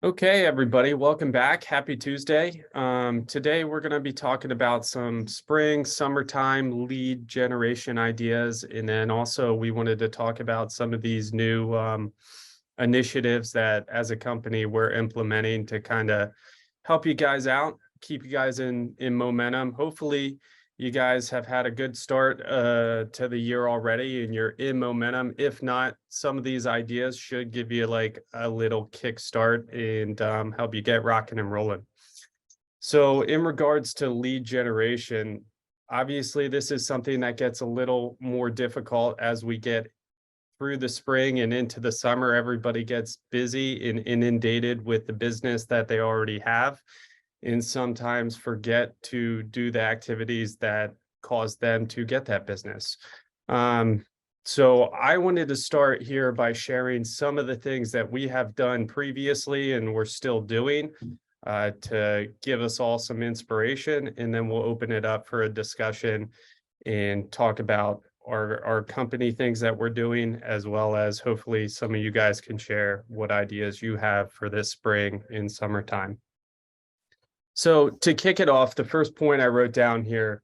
Okay, everybody, welcome back. Happy Tuesday. Today we're going to be talking about some spring, summertime lead generation ideas. And then also we wanted to talk about some of these new initiatives that as a company we're implementing to kind of help you guys out, keep you guys in momentum. Hopefully you guys have had a good start to the year already and you're in momentum. If not, some of these ideas should give you like a little kickstart and help you get rocking and rolling. So in regards to lead generation, obviously this is something that gets a little more difficult as we get through the spring and into the summer. Everybody gets busy and inundated with the business that they already have, and sometimes forget to do the activities that cause them to get that business. So I wanted to start here by sharing some of the things that we have done previously and we're still doing to give us all some inspiration, and then we'll open it up for a discussion and talk about our company things that we're doing, as well as hopefully some of you guys can share what ideas you have for this spring and summertime. So to kick it off, the first point I wrote down here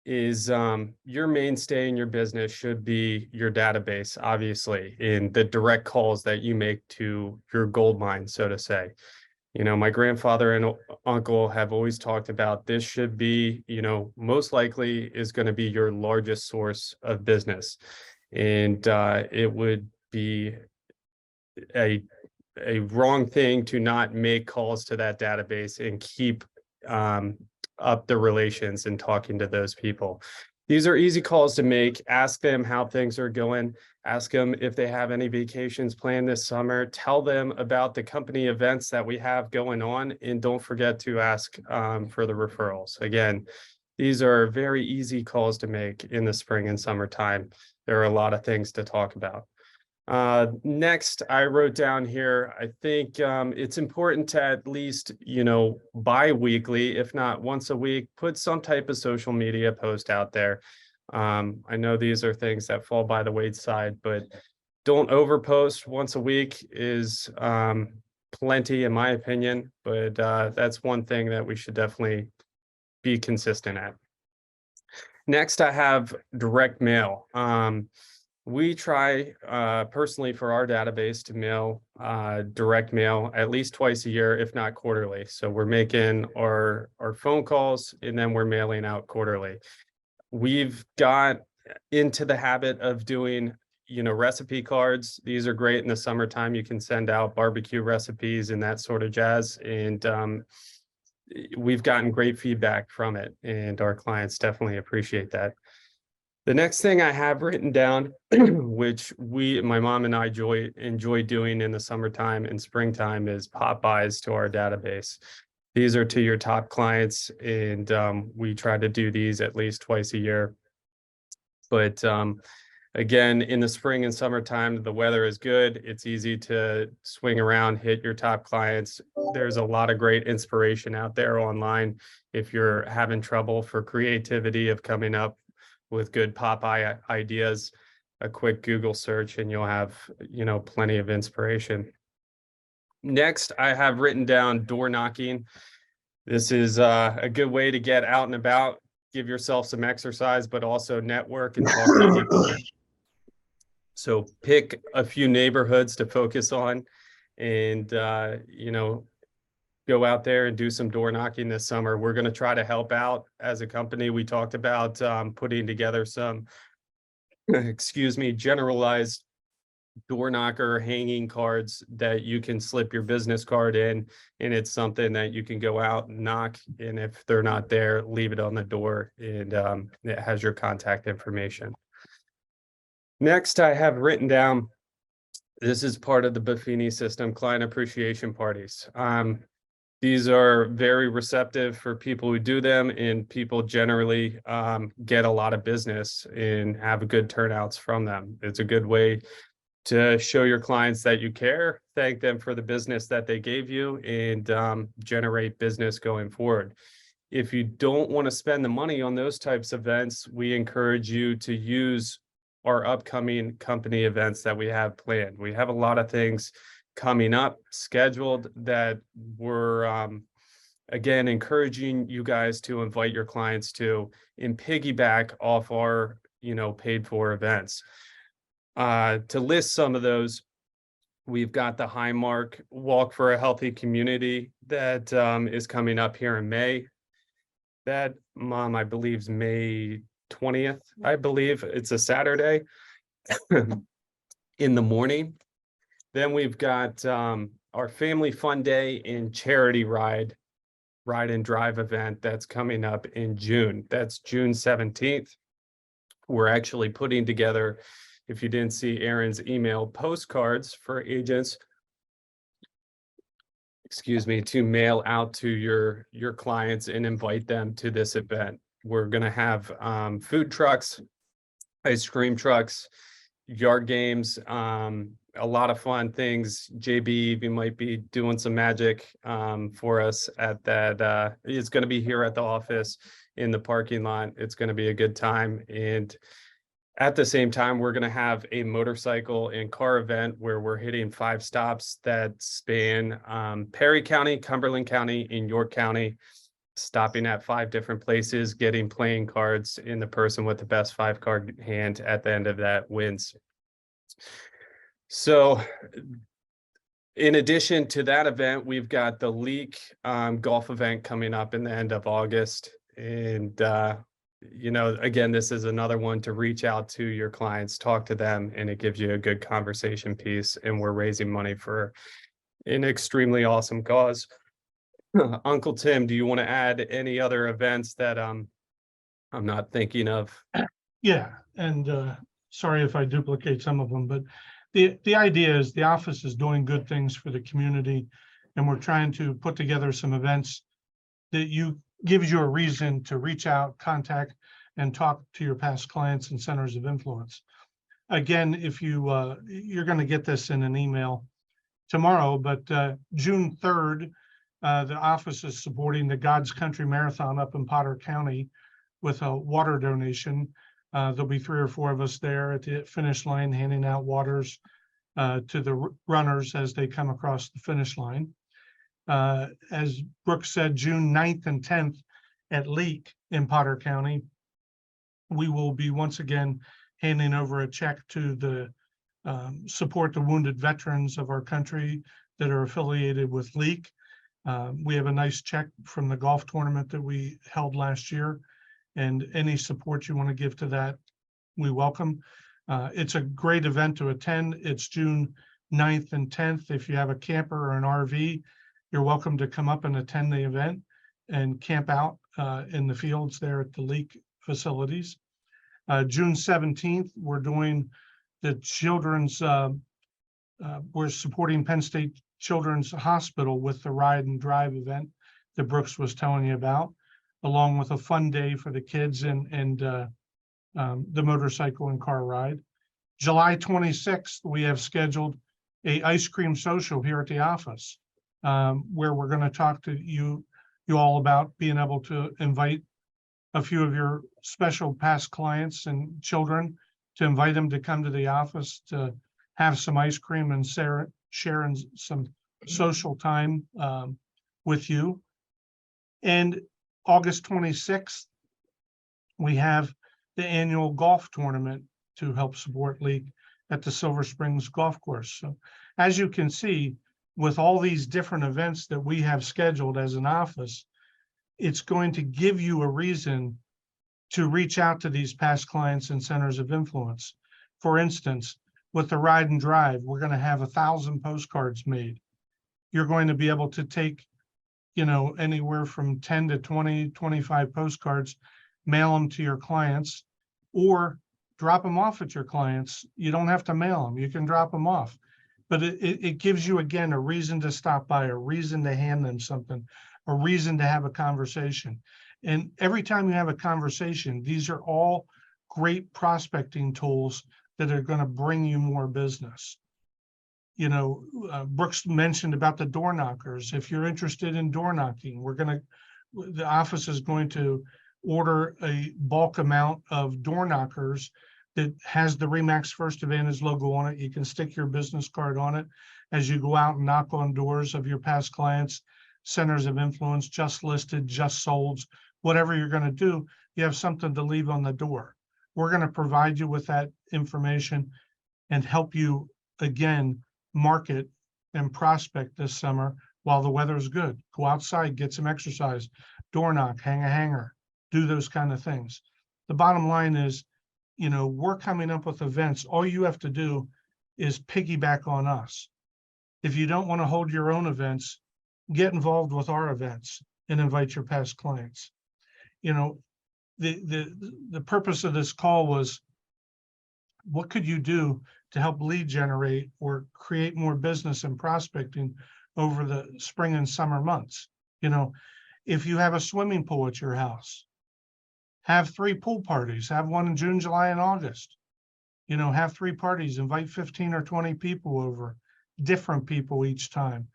is your mainstay in your business should be your database, obviously, in the direct calls that you make to your gold mine, so to say. You know, my grandfather and uncle have always talked about this should be, most likely is going to be your largest source of business. And it would be a wrong thing to not make calls to that database and keep up the relations and talking to those people. These are easy calls to make. Ask them how things are going. Ask them if they have any vacations planned this summer. Tell them about the company events that we have going on. And don't forget to ask for the referrals. Again, these are very easy calls to make in the spring and summertime. There are a lot of things to talk about. Next, I wrote down here, I think it's important to at least, bi-weekly, if not once a week, put some type of social media post out there. I know these are things that fall by the wayside, but don't overpost. Once a week is plenty, in my opinion, but that's one thing that we should definitely be consistent at. Next, I have direct mail. We try personally for our database to mail direct mail at least twice a year, if not quarterly. So we're making our phone calls and then we're mailing out quarterly. We've got into the habit of doing, recipe cards. These are great in the summertime. You can send out barbecue recipes and that sort of jazz. And we've gotten great feedback from it, and our clients definitely appreciate that. The next thing I have written down, which my mom and I enjoy doing in the summertime and springtime, is pop buys to our database. These are to your top clients, and we try to do these at least twice a year. But again, in the spring and summertime, the weather is good. It's easy to swing around, hit your top clients. There's a lot of great inspiration out there online. If you're having trouble for creativity of coming up with good pop-by ideas, a quick Google search and you'll have, plenty of inspiration. Next, I have written down door knocking. This is a good way to get out and about, give yourself some exercise, but also network and talk to people. So pick a few neighborhoods to focus on and, go out there and do some door knocking this summer. We're going to try to help out as a company. We talked about putting together some, generalized door knocker hanging cards that you can slip your business card in. And it's something that you can go out and knock. And if they're not there, leave it on the door, and it has your contact information. Next, I have written down, this is part of the Buffini system, client appreciation parties. These are very receptive for people who do them, and people generally get a lot of business and have good turnouts from them. It's a good way to show your clients that you care, thank them for the business that they gave you, and generate business going forward. If you don't want to spend the money on those types of events, we encourage you to use our upcoming company events that we have planned. We have a lot of things coming up scheduled that we're again encouraging you guys to invite your clients to and piggyback off our paid for events. To list some of those, we've got the Highmark Walk for a Healthy Community that is coming up here in May. That, I believe, is May 20th. I believe it's a Saturday in the morning. Then we've got our Family Fun Day and Charity Ride and Drive event that's coming up in June. That's June 17th. We're actually putting together, if you didn't see Aaron's email, postcards for agents, to mail out to your clients and invite them to this event. We're going to have food trucks, ice cream trucks, yard games, a lot of fun things. JB, you might be doing some magic for us at that. It's going to be here at the office in the parking lot. It's going to be a good time. And at the same time, we're going to have a motorcycle and car event where we're hitting 5 stops that span Perry County, Cumberland County, and York County, stopping at 5 different places, getting playing cards, and the person with the best 5-card hand at the end of that wins. So in addition to that event, we've got the Leak golf event coming up in the end of August. And again, this is another one to reach out to your clients, talk to them, and it gives you a good conversation piece. And we're raising money for an extremely awesome cause. Uncle Tim, do you want to add any other events that I'm not thinking of? Yeah, and sorry if I duplicate some of them, but the idea is the office is doing good things for the community, and we're trying to put together some events that gives you a reason to reach out, contact, and talk to your past clients and centers of influence. Again, if you're going to get this in an email tomorrow, but June 3rd, the office is supporting the God's Country Marathon up in Potter County with a water donation. There'll be 3 or 4 of us there at the finish line handing out waters to the runners as they come across the finish line. As Brooke said, June 9th and 10th at Leak in Potter County, we will be once again handing over a check to the support the wounded veterans of our country that are affiliated with Leak. We have a nice check from the golf tournament that we held last year, and any support you want to give to that, we welcome. It's a great event to attend. It's June 9th and 10th. If you have a camper or an RV, you're welcome to come up and attend the event and camp out in the fields there at the Leak facilities. June 17th, we're doing the children's, we're supporting Penn State Children's Hospital with the Ride and Drive event that Brooks was telling you about, along with a fun day for the kids and the motorcycle and car ride. July 26th, we have scheduled a ice cream social here at the office, where we're going to talk to you all about being able to invite a few of your special past clients and children, to invite them to come to the office to have some ice cream and share some social time with you. And August 26th, we have the annual golf tournament to help support League at the Silver Springs Golf Course. So as you can see, with all these different events that we have scheduled as an office, it's going to give you a reason to reach out to these past clients and centers of influence. For instance, with the Ride and Drive, we're going to have 1,000 postcards made. You're going to be able to take, anywhere from 10 to 20, 25 postcards, mail them to your clients, or drop them off at your clients. You don't have to mail them. You can drop them off. But it gives you, again, a reason to stop by, a reason to hand them something, a reason to have a conversation. And every time you have a conversation, these are all great prospecting tools that are going to bring you more business. Brooks mentioned about the door knockers. If you're interested in door knocking, the office is going to order a bulk amount of door knockers that has the Remax First Advantage logo on it. You can stick your business card on it as you go out and knock on doors of your past clients, centers of influence, just listed, just sold, whatever you're going to do, you have something to leave on the door. We're going to provide you with that information and help you, again, market and prospect this summer while the weather is good. Go outside, get some exercise, door knock, hang a hanger, do those kind of things. The bottom line is, you know, we're coming up with events. All you have to do is piggyback on us. If you don't want to hold your own events, get involved with our events and invite your past clients. You know, the purpose of this call was, what could you do to help lead generate or create more business and prospecting over the spring and summer months? You know, if you have a swimming pool at your house, have 3 pool parties, have one in June, July, and August. You know, have 3 parties, invite 15 or 20 people over, different people each time.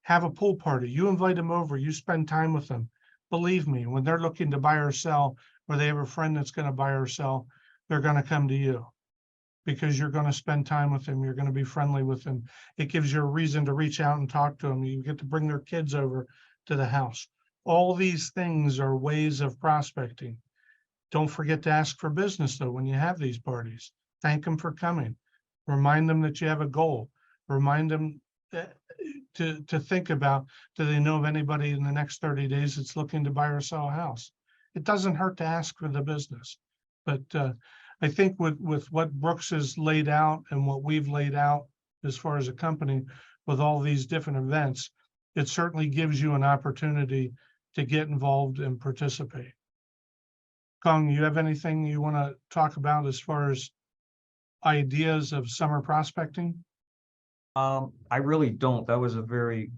Have a pool party, you invite them over, you spend time with them. Believe me, when they're looking to buy or sell, or they have a friend that's going to buy or sell, they're going to come to you because you're going to spend time with them. You're going to be friendly with them. It gives you a reason to reach out and talk to them. You get to bring their kids over to the house. All these things are ways of prospecting. Don't forget to ask for business, though, when you have these parties. Thank them for coming. Remind them that you have a goal. Remind them to think about, do they know of anybody in the next 30 days that's looking to buy or sell a house? It doesn't hurt to ask for the business. But I think with what Brooks has laid out and what we've laid out as far as a company with all these different events, it certainly gives you an opportunity to get involved and participate. Kong, you have anything you want to talk about as far as ideas of summer prospecting? I really don't. That was a very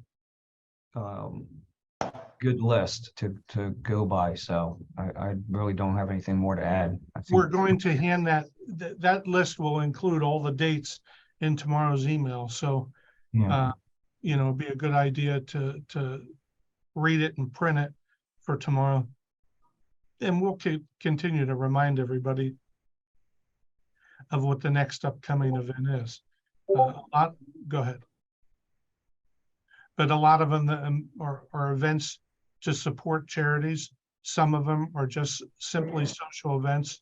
good list to go by. So I really don't have anything more to add. I think We're going to hand that list will include all the dates in tomorrow's email. So, yeah. you know, it'd be a good idea to read it and print it for tomorrow. And we'll continue to remind everybody of what the next upcoming event is. Go ahead. But a lot of them are events to support charities. Some of them are just simply social events.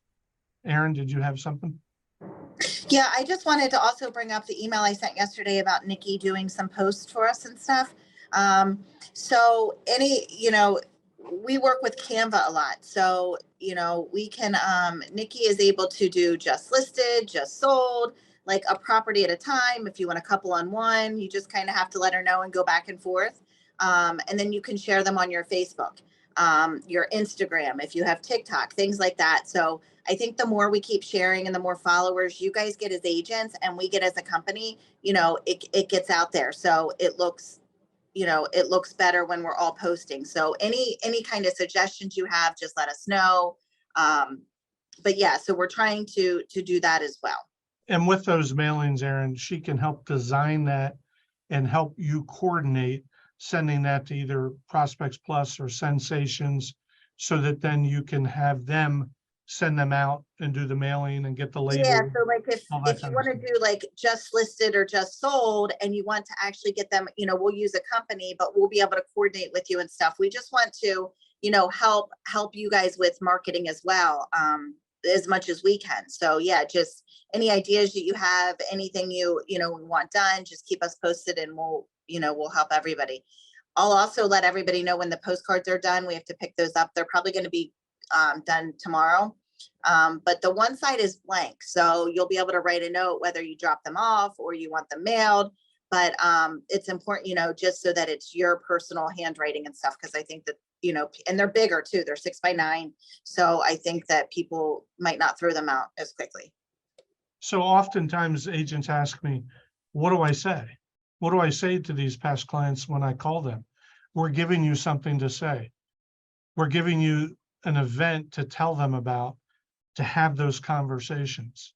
Aaron, did you have something? Yeah, I just wanted to also bring up the email I sent yesterday about Nikki doing some posts for us and stuff. So you know, we work with Canva a lot. So, you know, we can, Nikki is able to do just listed, just sold, like a property at a time. If you want a couple on one, you just kind of have to let her know and go back and forth. And then you can share them on your Facebook, your Instagram, if you have TikTok, things like that. So I think the more we keep sharing and the more followers you guys get as agents and we get as a company, you know, it gets out there. So it looks, you know, it looks better when we're all posting. So any kind of suggestions you have, just let us know. But yeah, so we're trying to do that as well. And with those mailings, Aaron, she can help design that and help you coordinate sending that to either Prospects Plus or Sensations, so that then you can have them send them out and do the mailing and get the label. Yeah, so like if you want to do like just listed or just sold and you want to actually get them, you know, we'll use a company, but we'll be able to coordinate with you and stuff. We just want to, you know, help you guys with marketing as well, as much as we can. So yeah, just any ideas that you have, anything you know, we want done, just keep us posted and we'll help everybody. I'll also let everybody know when the postcards are done. We have to pick those up. They're probably going to be done tomorrow. But the one side is blank. So you'll be able to write a note, whether you drop them off or you want them mailed. But it's important, you know, just so that it's your personal handwriting and stuff. Because I think that, you know, and they're bigger too. They're 6 by 9. So I think that people might not throw them out as quickly. So oftentimes agents ask me, what do I say? What do I say to these past clients when I call them? We're giving you something to say. We're giving you an event to tell them about, to have those conversations.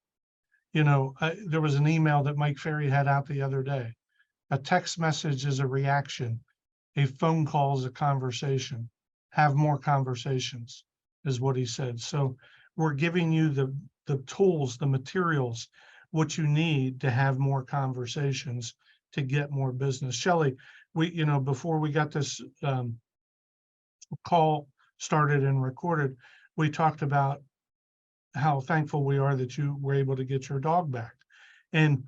You know, there was an email that Mike Ferry had out the other day. A text message is a reaction. A phone call is a conversation. Have more conversations is what he said. So we're giving you the the tools, the materials, what you need to have more conversations to get more business. Shelley, before we got this call started and recorded, we talked about how thankful we are that you were able to get your dog back. And,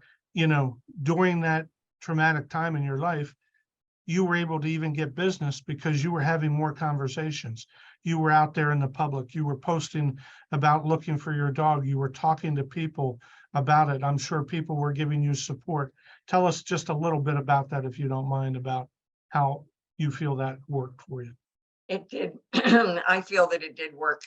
during that traumatic time in your life, you were able to even get business because you were having more conversations. You were out there in the public. You were posting about looking for your dog. You were talking to people about it. I'm sure people were giving you support. Tell us just a little bit about that, if you don't mind, about how you feel that worked for you. It did. I feel that it did work.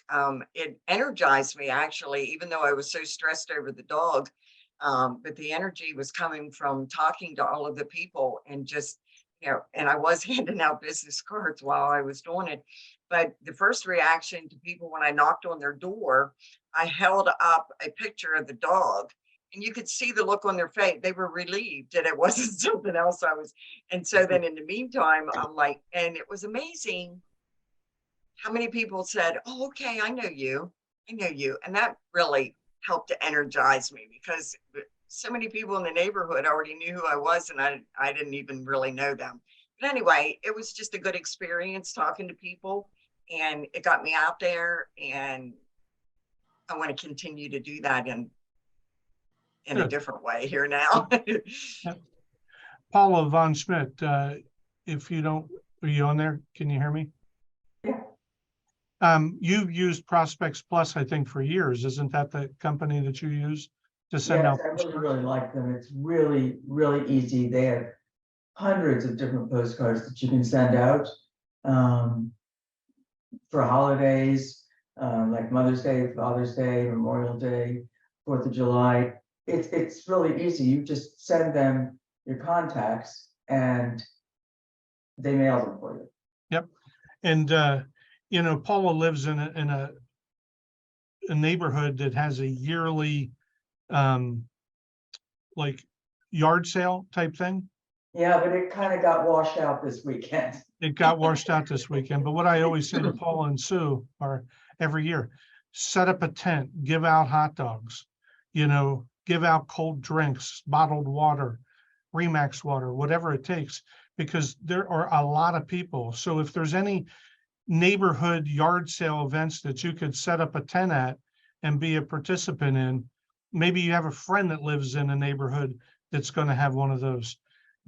It energized me, actually, even though I was so stressed over the dog. But the energy was coming from talking to all of the people and just, and I was handing out business cards while I was doing it. But the first reaction to people when I knocked on their door, I held up a picture of the dog, and you could see the look on their face. They were relieved that it wasn't something else I was. And so then in the meantime, I'm like, and it was amazing how many people said, oh, okay, I know you. And that really helped to energize me, because so many people in the neighborhood already knew who I was, and I didn't even really know them. But anyway, it was just a good experience talking to people, and it got me out there, and I want to continue to do that in a different way here now. Paula Von Schmidt, if you don't, are you on there? Can you hear me? Yeah. You've used Prospects Plus, I think, for years. Isn't that the company that you use to send out? Yes, I really like them. It's really, really easy. They have hundreds of different postcards that you can send out for holidays, like Mother's Day, Father's Day, Memorial Day, 4th of July. It's really easy. You just send them your contacts and they mail them for you. Yep. And Paula lives in a neighborhood that has a yearly like yard sale type thing. Yeah, but it kind of got washed out this weekend. It got washed out this weekend. But what I always say to Paula and Sue are every year, set up a tent, give out hot dogs, give out cold drinks, bottled water, Remax water, whatever it takes, because there are a lot of people. So if there's any neighborhood yard sale events that you could set up a tent at and be a participant in, maybe you have a friend that lives in a neighborhood that's going to have one of those.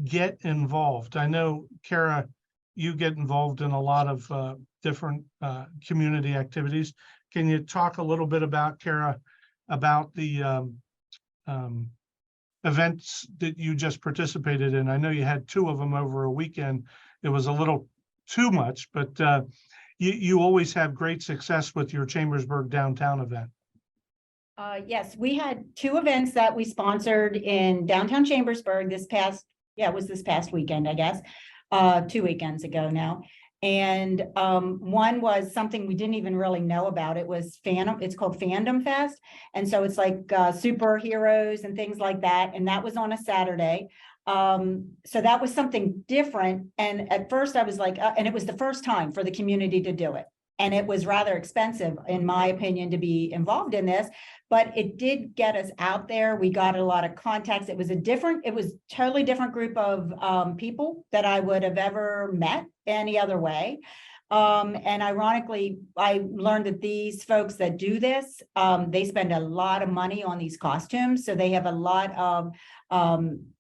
Get involved. I know, Kara, you get involved in a lot of different community activities. Can you talk a little bit about, Kara, about the events that you just participated in? I know you had 2 of them over a weekend. It was a little too much, but you always have great success with your Chambersburg downtown event. Yes, we had 2 events that we sponsored in downtown Chambersburg this past weekend, I guess, 2 weekends ago now. And one was something we didn't even really know about. It was it's called Fandom Fest. And so it's like superheroes and things like that. And that was on a Saturday. So that was something different. And at first I was like, and it was the first time for the community to do it. And it was rather expensive, in my opinion, to be involved in this, but it did get us out there. We got a lot of contacts. It was totally different group of people that I would have ever met any other way. And ironically, I learned that these folks that do this, they spend a lot of money on these costumes. So they have a lot of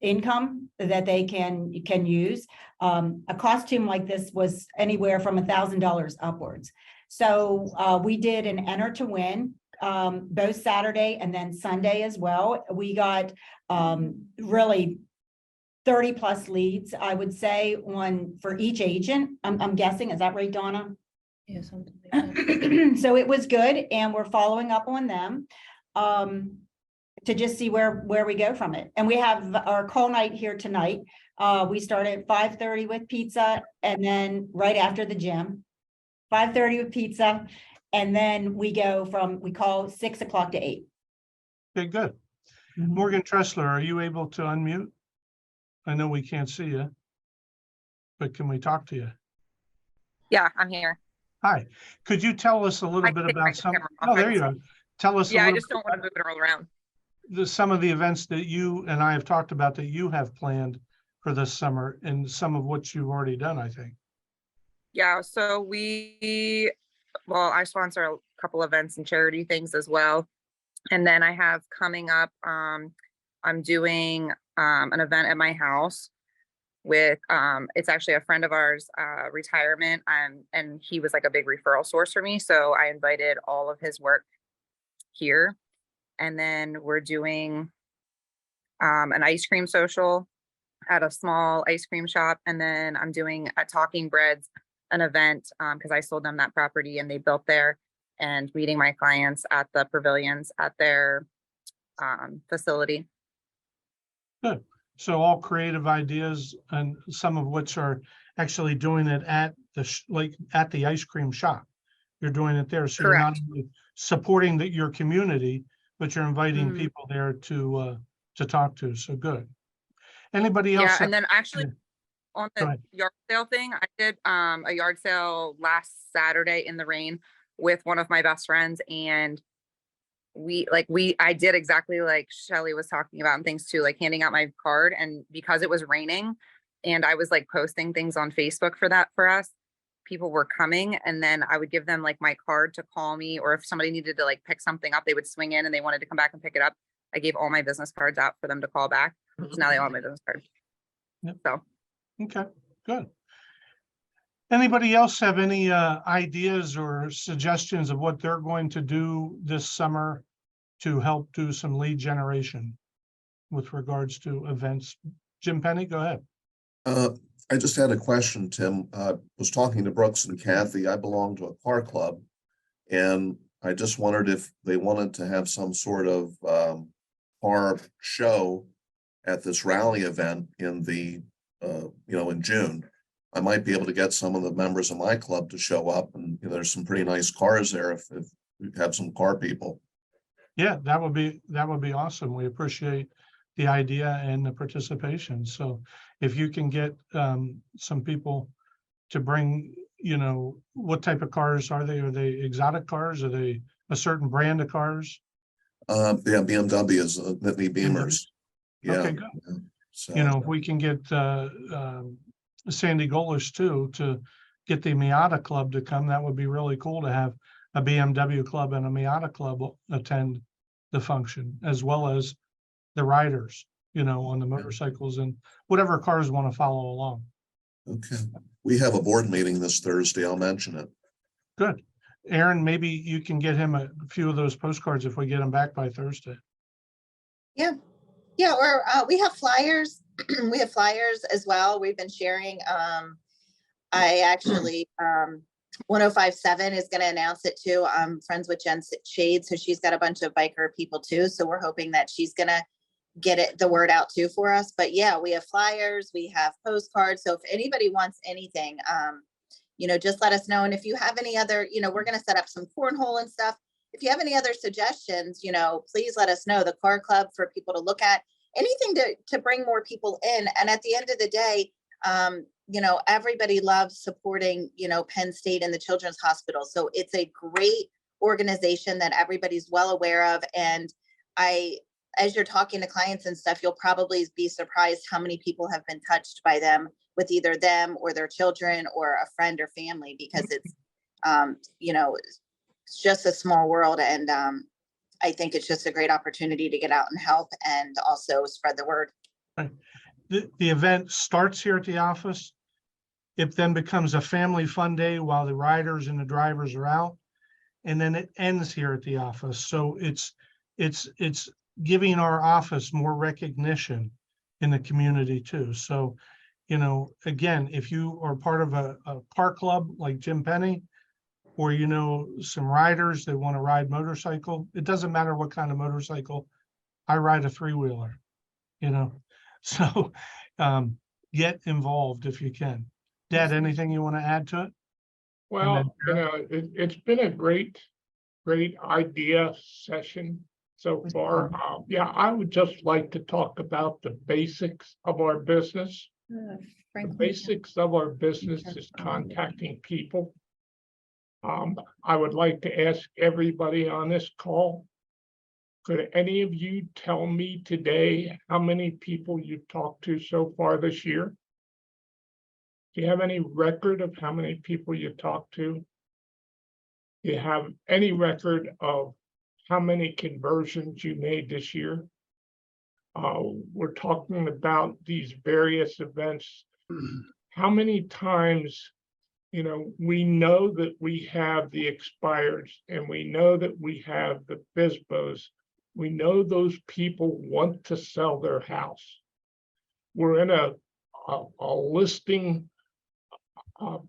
income that they can use. A costume like this was anywhere from $1,000 upwards. So we did an enter to win both Saturday and then Sunday as well. We got really 30 plus leads, I would say, for each agent. I'm guessing, is that right, Donna? Yeah, something like that. So it was good, and we're following up on them to just see where we go from it. And we have our call night here tonight. We start at 5:30 with pizza, and then right after the gym, 5:30 with pizza, and then we call 6 o'clock to 8. Okay, good. Mhm. Morgan Tressler, are you able to unmute? I know we can't see you, but can we talk to you? Yeah, I'm here. Hi, could you tell us a little bit about some? Oh, there you are. tell us a Yeah, I little just don't want to move it all around. some of the events that you and I have talked about that you have planned for this summer and some of what you've already done, I think. Yeah, so I sponsor a couple events and charity things as well. And then I have coming up, I'm doing an event at my house with it's actually a friend of ours retirement, and he was like a big referral source for me, so I invited all of his work here. And then we're doing an ice cream social at a small ice cream shop, and then I'm doing at Talking Breads an event because I sold them that property and they built there, and meeting my clients at the pavilions at their facility. Good. So all creative ideas, and some of which are actually doing it at the at the ice cream shop. You're doing it there, so you're not Correct. only supporting your community, but you're inviting Mhm. people there to talk to. So good. Anybody else? Yeah, and then actually on Go the ahead. yard sale thing, I did a yard sale last Saturday in the rain with one of my best friends, and I did exactly like Shelly was talking about and things too, like handing out my card. And because it was raining and I was like posting things on Facebook for us, people were coming, and then I would give them like my card to call me, or if somebody needed to like pick something up, they would swing in and they wanted to come back and pick it up. I gave all my business cards out for them to call back. So now they all have my business card. Yep. So Okay, good. Anybody else have any ideas or suggestions of what they're going to do this summer to help do some lead generation with regards to events? Jim Penny, go ahead. I just had a question, Tim. Was talking to Brooks and Kathy. I belong to a car club, and I just wondered if they wanted to have some sort of car show at this rally event in the in June. I might be able to get some of the members of my club to show up, and there's some pretty nice cars there if we have some car people. Yeah, that would be awesome. We appreciate the idea and the participation. So if you can get some people to bring, what type of cars are they? Are they exotic cars? Are they a certain brand of cars? Yeah, BMW is Nittany Beamers. Yeah. Okay, good. Yeah. So If we can get Sandy Golish too, to get the Miata Club to come, that would be really cool to have a BMW club and a Miata club attend the function, as well as the riders, on the motorcycles and whatever cars want to follow along. okay. We have a board meeting this Thursday. I'll mention it. Good. Aaron, maybe you can get him a few of those postcards if we get them back by Thursday. Yeah, or we have flyers. We have flyers as well. We've been sharing. I actually 1057 is going to announce it too. I'm friends with Jen Shade, so she's got a bunch of biker people too. So we're hoping that she's going to get the word out too for us. But yeah, we have flyers, we have postcards. So if anybody wants anything, just let us know. And if you have any other, we're going to set up some cornhole and stuff. If you have any other suggestions, please let us know. The car club for people to look at, anything to bring more people in. And at the end of the day, everybody loves supporting, Penn State and the Children's Hospital. So it's a great organization that everybody's well aware of. And as you're talking to clients and stuff, you'll probably be surprised how many people have been touched by them, with either them or their children or a friend or family, because it's, it's just a small world. And I think it's just a great opportunity to get out and help and also spread the word. Right. The event starts here at the office. It then becomes a family fun day while the riders and the drivers are out. And then it ends here at the office. So it's giving our office more recognition in the community too. So, again, if you are part of a car club like Jim Penny, or, some riders, they want to ride motorcycle, it doesn't matter what kind of motorcycle. I ride a 3-wheeler, so get involved if you can. Dad, anything you want to add to it? Well, it's been a great idea session so far. Yeah, I would just like to talk about the basics of our business. The basics of our business is contacting people. I would like to ask everybody on this call Could any of you tell me today how many people you've talked to so far this year? Do you have any record of how many people you talked to? Do you have any record of how many conversions you made this year? We're talking about these various events. How many times, we know that we have the expireds and we know that we have the FSBOs. We know those people want to sell their house. We're in a listing. What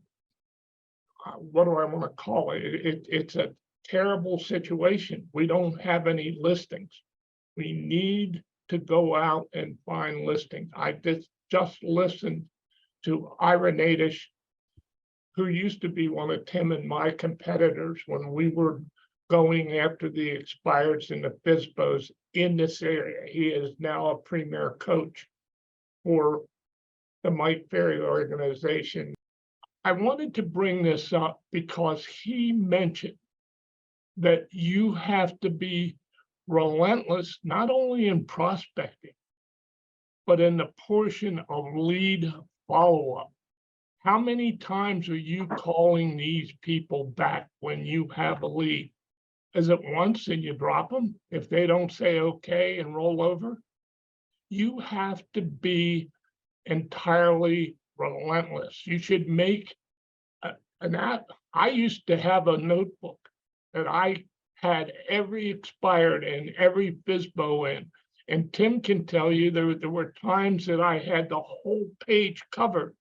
do I want to call it? It's a terrible situation. We don't have any listings. We need to go out and find listings. I just listened to Ira Nadish, who used to be one of Tim and my competitors when we were going after the expireds and the FSBOs in this area. He is now a premier coach for the Mike Ferry organization. I wanted to bring this up because he mentioned that you have to be relentless, not only in prospecting, but in the portion of lead follow-up. How many times are you calling these people back when you have a lead? Is it once and you drop them if they don't say okay and roll over? You have to be entirely relentless. You should make an app. I used to have a notebook that I had every expired and every FSBO in. And Tim can tell you there were times that I had the whole page covered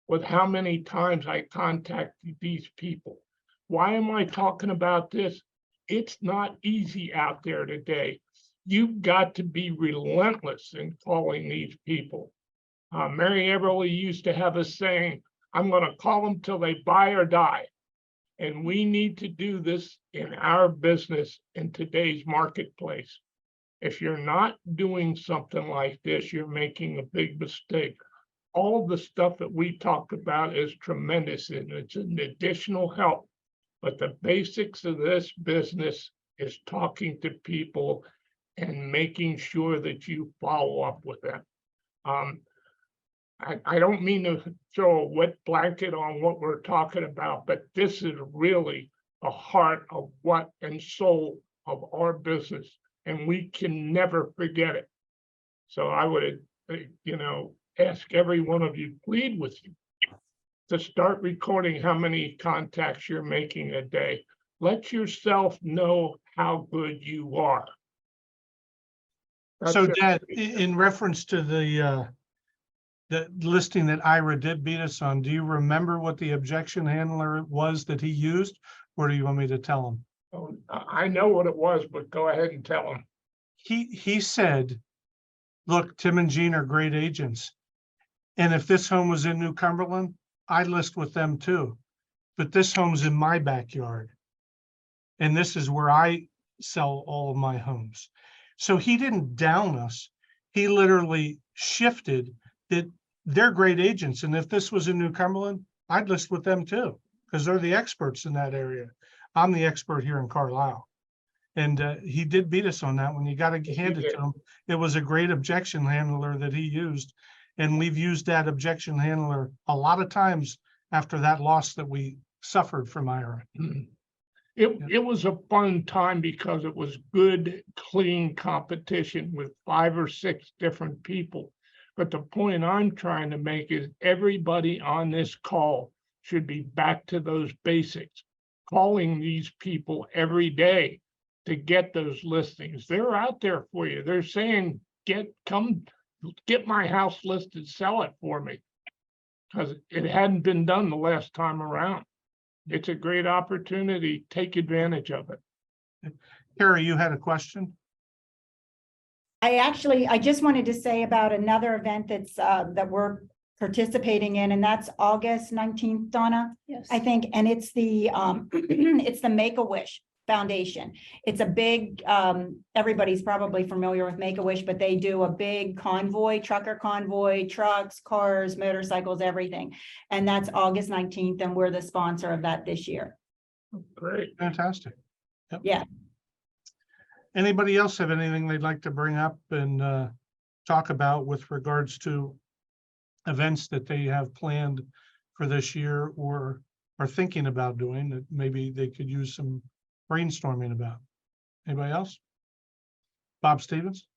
with how many times I contacted these people. Why am I talking about this? It's not easy out there today. You've got to be relentless in calling these people. Mary Everly used to have a saying, I'm going to call them till they buy or die. And we need to do this in our business in today's marketplace. If you're not doing something like this, you're making a big mistake. All the stuff that we talked about is tremendous and it's an additional help. But the basics of this business is talking to people and making sure that you follow up with them. I don't mean to throw a wet blanket on what we're talking about, but this is really the heart of what and soul of our business, and we can never forget it. So I would, ask every one of you, plead with you to start recording how many contacts you're making a day. Let yourself know how good you are. So Dad, in reference to the listing that Ira did beat us on, do you remember what the objection handler was that he used, or do you want me to tell him? Oh, I know what it was, but go ahead and tell him. He said, look, Tim and Jean are great agents. And if this home was in New Cumberland, I'd list with them too. But this home's in my backyard. And this is where I sell all of my homes. So he didn't down us. He literally shifted that they're great agents. And if this was in New Cumberland, I'd list with them too, because they're the experts in that area. I'm the expert here in Carlisle. And he did beat us on that when you got to hand it to him. It was a great objection handler that he used. And we've used that objection handler a lot of times after that loss that we suffered from Ira. It was a fun time because it was good, clean competition with 5 or 6 different people. But the point I'm trying to make is everybody on this call should be back to those basics, calling these people every day to get those listings. They're out there for you. They're saying, come get my house listed, sell it for me, because it hadn't been done the last time around. It's a great opportunity. Take advantage of it. Carrie, you had a question? I just wanted to say about another event that's that we're participating in, and that's August 19th, Donna, Yes. I think, and it's the it's the Make-A-Wish Foundation. It's a big, everybody's probably familiar with Make-A-Wish, but they do a big convoy, trucker convoy, trucks, cars, motorcycles, everything. And that's August 19th, and we're the sponsor of that this year. Great. Fantastic. Yep. Yeah. Anybody else have anything they'd like to bring up and talk about with regards to events that they have planned for this year or are thinking about doing that maybe they could use some brainstorming about? Anybody else? Bob Stevens?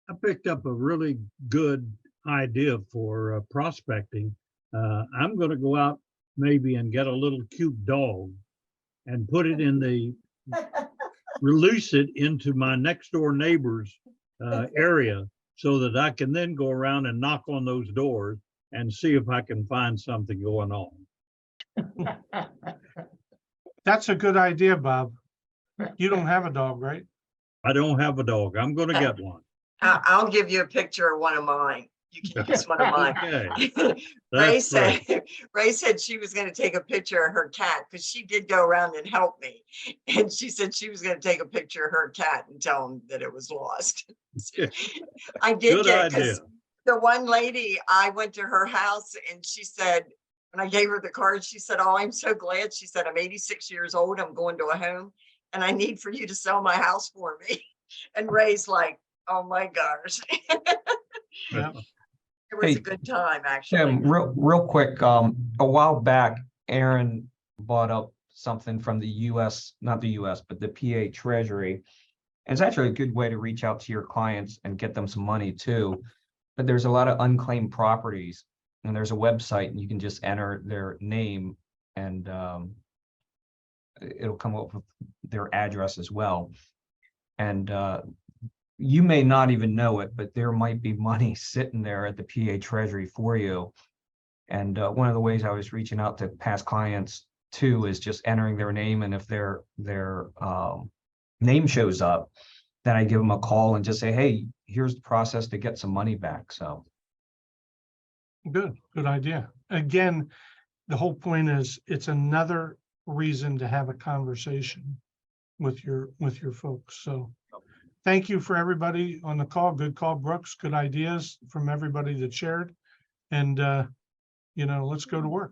I picked up a really good idea for prospecting. I'm going to go out maybe and get a little cute dog and put it in the, release it into my next door neighbor's area so that I can then go around and knock on those doors and see if I can find something going on. That's a good idea, Bob. You don't have a dog, right? I don't have a dog. I'm going to get one. I'll give you a picture of one of mine. You can use one of mine. Okay. Ray That's great. said, Ray said she was going to take a picture of her cat because she did go around and help me. And she said she was going to take a picture of her cat and tell him that it was lost. I did Good get, idea. because the one lady, I went to her house and she said, when I gave her the card, she said, "Oh, I'm so glad." She said, "I'm 86 years old. I'm going to a home and I need for you to sell my house for me." And Ray's like, "Oh my gosh." Yeah. It was Hey, a good time, actually. Tim, real quick, a while back, Aaron brought up something from the US, not the US, but the PA Treasury. And it's actually a good way to reach out to your clients and get them some money too. But there's a lot of unclaimed properties and there's a website and you can just enter their name and it'll come up with their address as well. And you may not even know it, but there might be money sitting there at the PA Treasury for you. And one of the ways I was reaching out to past clients too is just entering their name. And if their name shows up, then I give them a call and just say, "Hey, here's the process to get some money back." So Good idea. Again, the whole point is it's another reason to have a conversation with your folks. So thank you for everybody on the call. Good call, Brooks. Good ideas from everybody that shared. And let's go to work.